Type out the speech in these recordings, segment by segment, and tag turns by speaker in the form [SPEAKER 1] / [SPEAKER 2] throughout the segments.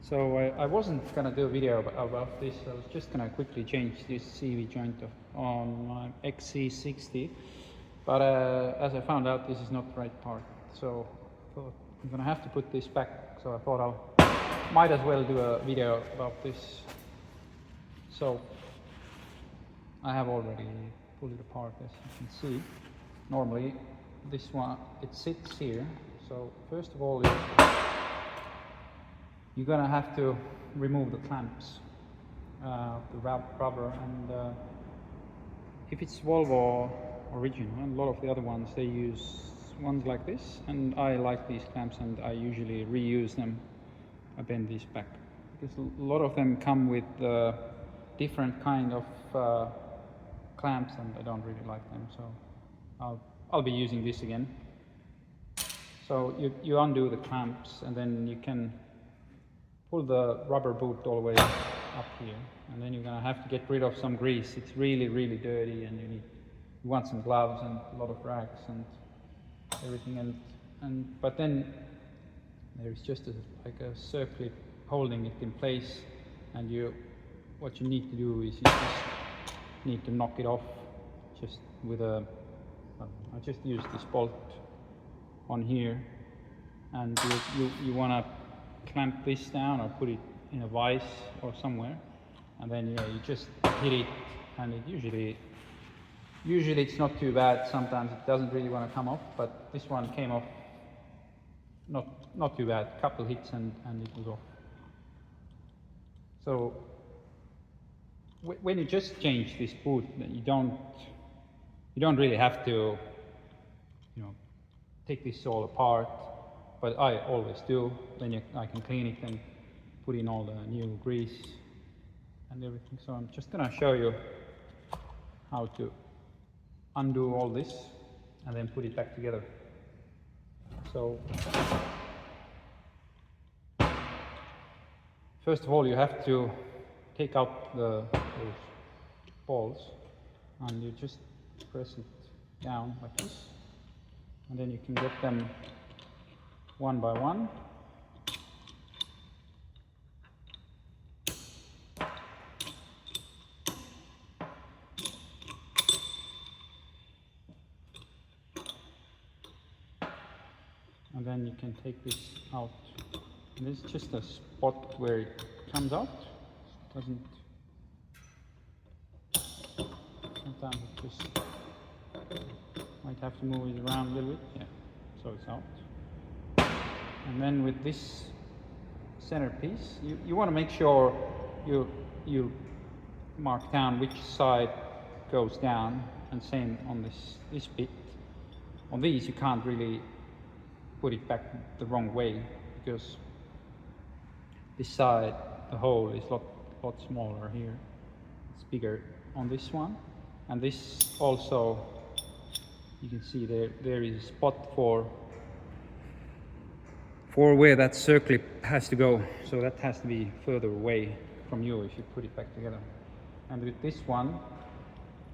[SPEAKER 1] So I wasn't gonna do a video about this. I was just gonna quickly change this CV joint on my XC60, but as I found out, this is not the right part. So I thought I'm gonna have to put this back. So I thought might as well do a video about this. So I have already pulled it apart, as you can see. Normally this one, it sits here. So first of all, you're gonna have to remove the clamps, the rubber, and if it's Volvo original, and a lot of the other ones, they use ones like this, and I like these clamps and I usually reuse them. I bend these back because a lot of them come with different kind of clamps, and I don't really like them, so I'll be using this again. So you undo the clamps, and then you can pull the rubber boot all the way up here, and then you're gonna have to get rid of some grease. It's really dirty, and you want some gloves and a lot of rags and everything, but then there's just like a circlip holding it in place, and what you need to do is you just need to knock it off just with I just use this bolt on here, and you want to clamp this down or put it in a vise or somewhere, and then you just hit it, and it usually it's not too bad. Sometimes it doesn't really want to come off, but this one came off not too bad. Couple hits and it was off. So when you just change this boot, you don't really have to take this all apart, but I always do. Then I can clean it and put in all the new grease and everything. So I'm just gonna show you how to undo all this and then put it back together. So first of all, you have to take out those balls, and you just press it down like this, and then you can get them one by one. And then you can take this out. And there's just a spot where it comes out. It doesn't. Sometimes it just might have to move it around a little bit. Yeah, so it's out. And then with this center piece, you want to make sure you mark down which side goes down, and same on this bit. On these you can't really put it back the wrong way, because this side, the hole is a lot smaller here. It's bigger on this one, and this also, you can see there is a spot for where that circlip has to go, so that has to be further away from you if you put it back together. And with this one,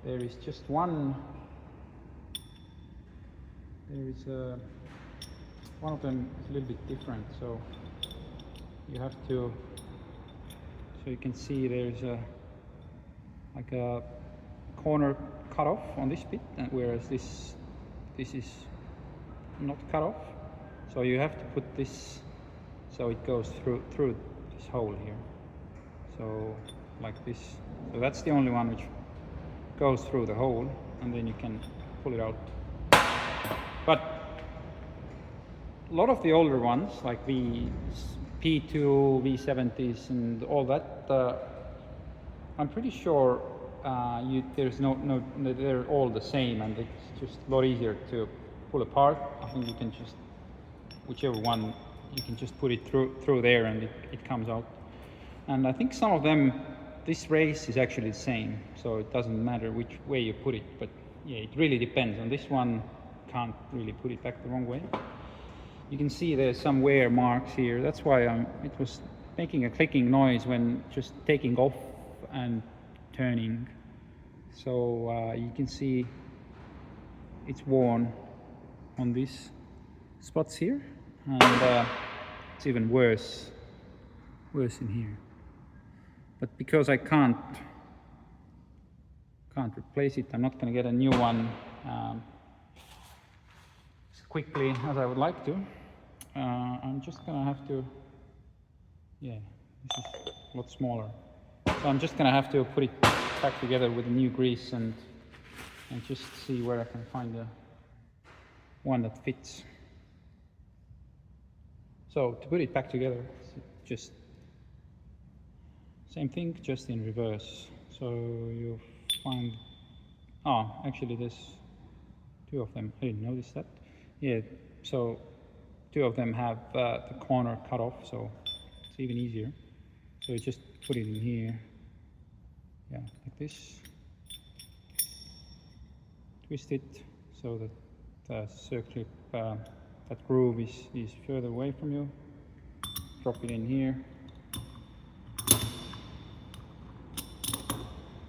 [SPEAKER 1] there is just one. There is one of them is a little bit different, so you have to. So you can see there's like a corner cut off on this bit, and whereas this is not cut off. So you have to put this so it goes through this hole here. So like this. So that's the only one which goes through the hole, and then you can pull it out. But a lot of the older ones, like the P2, V70s, and all that, I'm pretty sure there's no, they're all the same, and it's just a lot easier to pull apart. I think you can just, whichever one, you can just put it through there, and it comes out. And I think some of them, this race is actually the same, so it doesn't matter which way you put it, but yeah, it really depends. On this one, can't really put it back the wrong way. You can see there's some wear marks here. That's why it was making a clicking noise when just taking off and turning. So you can see it's worn on these spots here, and it's even worse worse in here. But because I can't replace it, I'm not going to get a new one as quickly as I would like to. I'm just going to have to, yeah, this is a lot smaller. So I'm just going to have to put it back together with a new grease and just see where I can find the one that fits. So to put it back together, it's just same thing, just in reverse. So you find, actually there's two of them. I didn't notice that. Yeah, so two of them have the corner cut off, so it's even easier. So you just put it in here, yeah, like this. Twist it so that the circlip, that groove is further away from you. Drop it in here.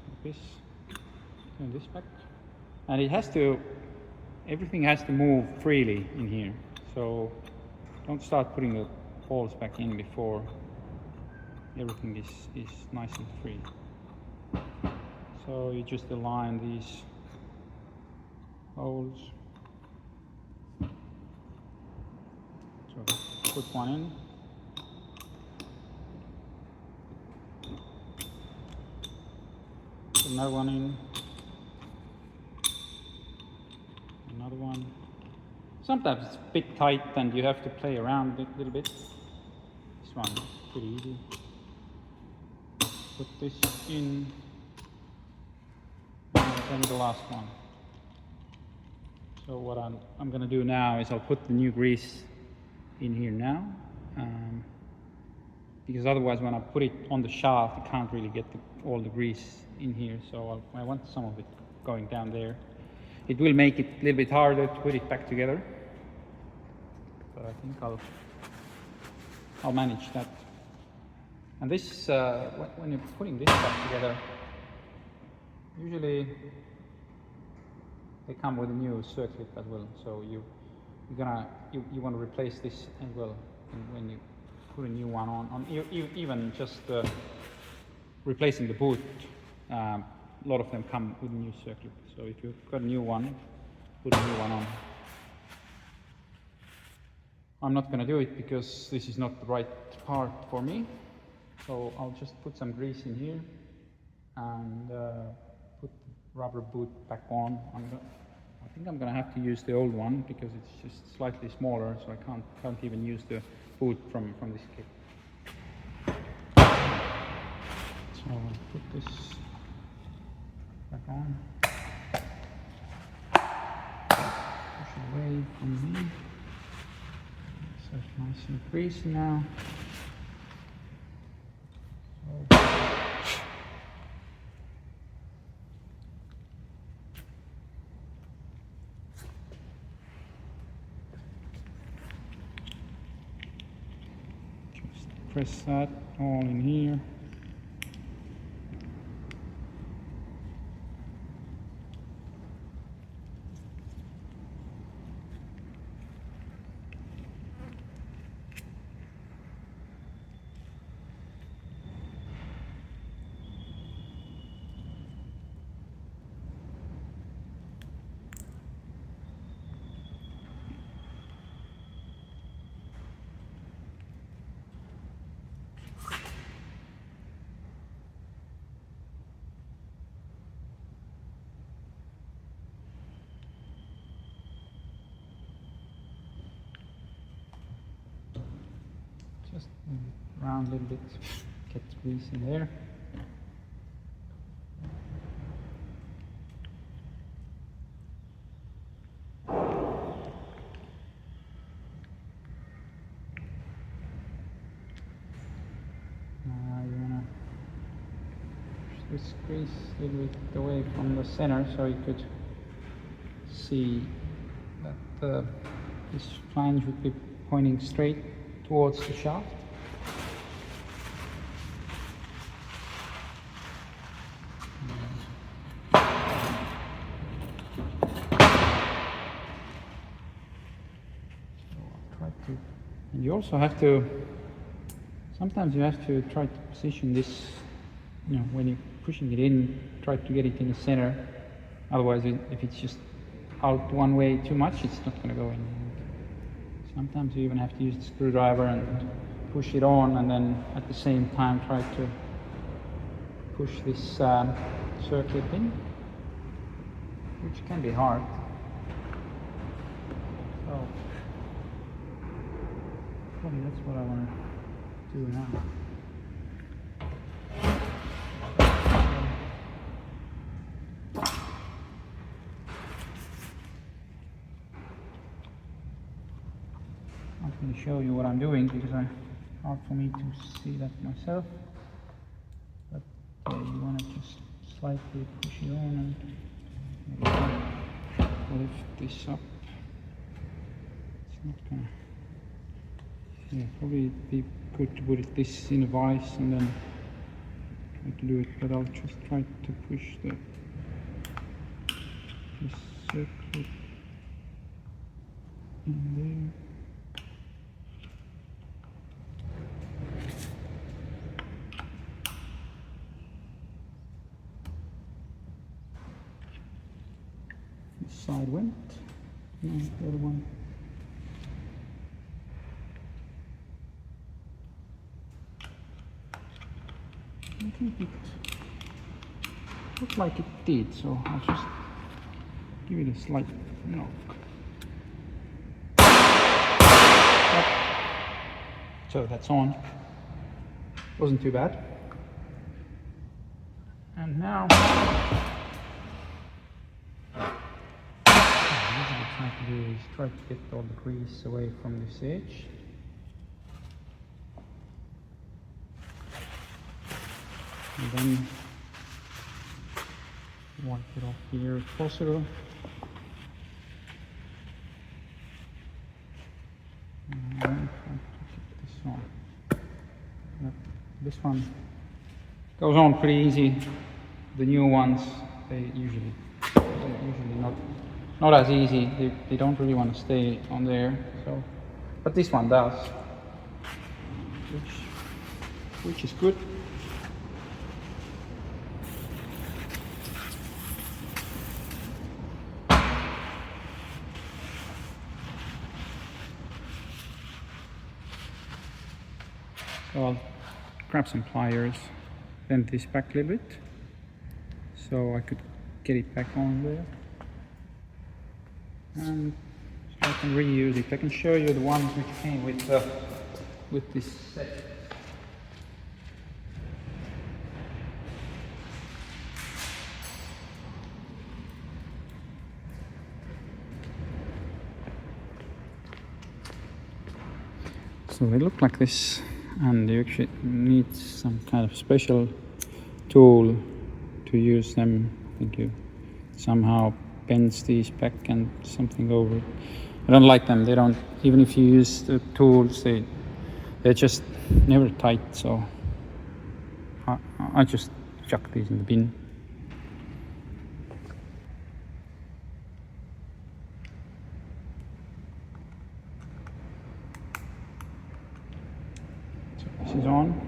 [SPEAKER 1] Like this. Turn this back. And it has to, everything has to move freely in here. So don't start putting the balls back in before everything is nice and free. So you just align these holes. So put one in. Put another one in. Another one. Sometimes it's a bit tight and you have to play around a little bit. This one is pretty easy. Put this in. And then the last one. So what I'm going to do now is I'll put the new grease in here now, because otherwise when I put it on the shaft I can't really get all the grease in here, so I want some of it going down there. It will make it a little bit harder to put it back together, but I think I'll manage that. And this, when you're putting this back together, usually they come with a new circlip as well, so you want to replace this as well when you put a new one on even just replacing the boot. A lot of them come with a new circlip, so if you've got a new one, put a new one on. I'm not going to do it because this is not the right part for me, so I'll just put some grease in here and put the rubber boot back on. I think I'm going to have to use the old one because it's just slightly smaller, so I can't even use the boot from this kit. So I'll put this back on. Push it away from me. So it's nice and greasy now. So press that all in here. Just move it around a little bit, get the grease in there. Now you want to push this grease a little bit away from the center so you could see that this flange would be pointing straight towards the shaft. So I'll try to, and you also have to sometimes you have to try to position this, you know, when you're pushing it in, try to get it in the center. Otherwise, if it's just out one way too much, it's not going to go in. Sometimes you even have to use the screwdriver and push it on, and then at the same time try to push this circlip in, which can be hard. So probably that's what I want to do now. I'm going to show you what I'm doing because it's hard for me to see that myself. But you want to just slightly push it on and lift this up. It's not going to. Yeah, probably be good to put this in a vise and then try to do it. But I'll just try to push this circle in there. Side went, no, the other one. I think it looked like it did, so I'll just give it a slight knock. So that's on. Wasn't too bad. And now what I'm trying to do is try to get all the grease away from this edge. And then wipe it off here if possible. And then try to keep this on. This one goes on pretty easy. The new ones, they're usually not as easy. They don't really want to stay on there. So, but this one does, which is good. So I'll grab some pliers, bend this back a little bit, so I could get it back on there. And I can reuse it. I can show you the ones which came with this set. So they look like this, and you actually need some kind of special tool to use them. I think you somehow bends these back and something over it. I don't like them. They don't, even if you use the tools, they're just never tight. So I just chuck these in the bin. So this is on.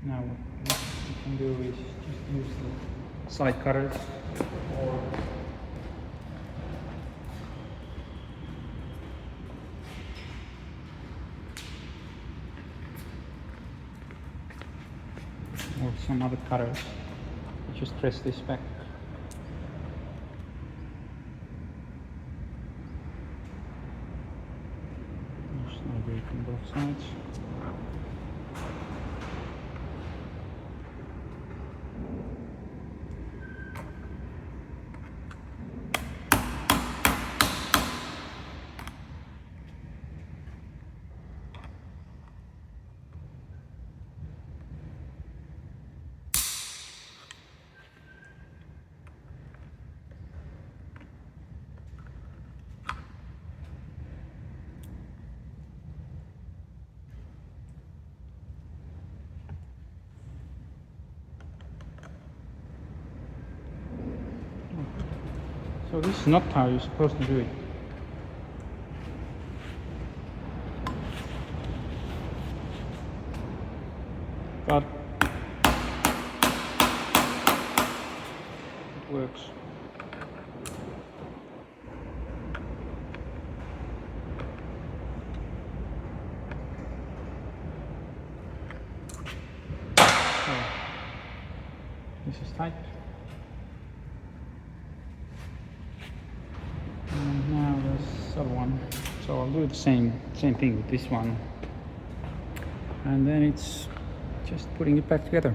[SPEAKER 1] Now what you can do is just use the side cutters. Or some other cutters. You just press this back. Just break on both sides. So this is not how you're supposed to do it. but it works. So this is tight. And now this other one. So I'll do the same thing with this one. And then it's just putting it back together.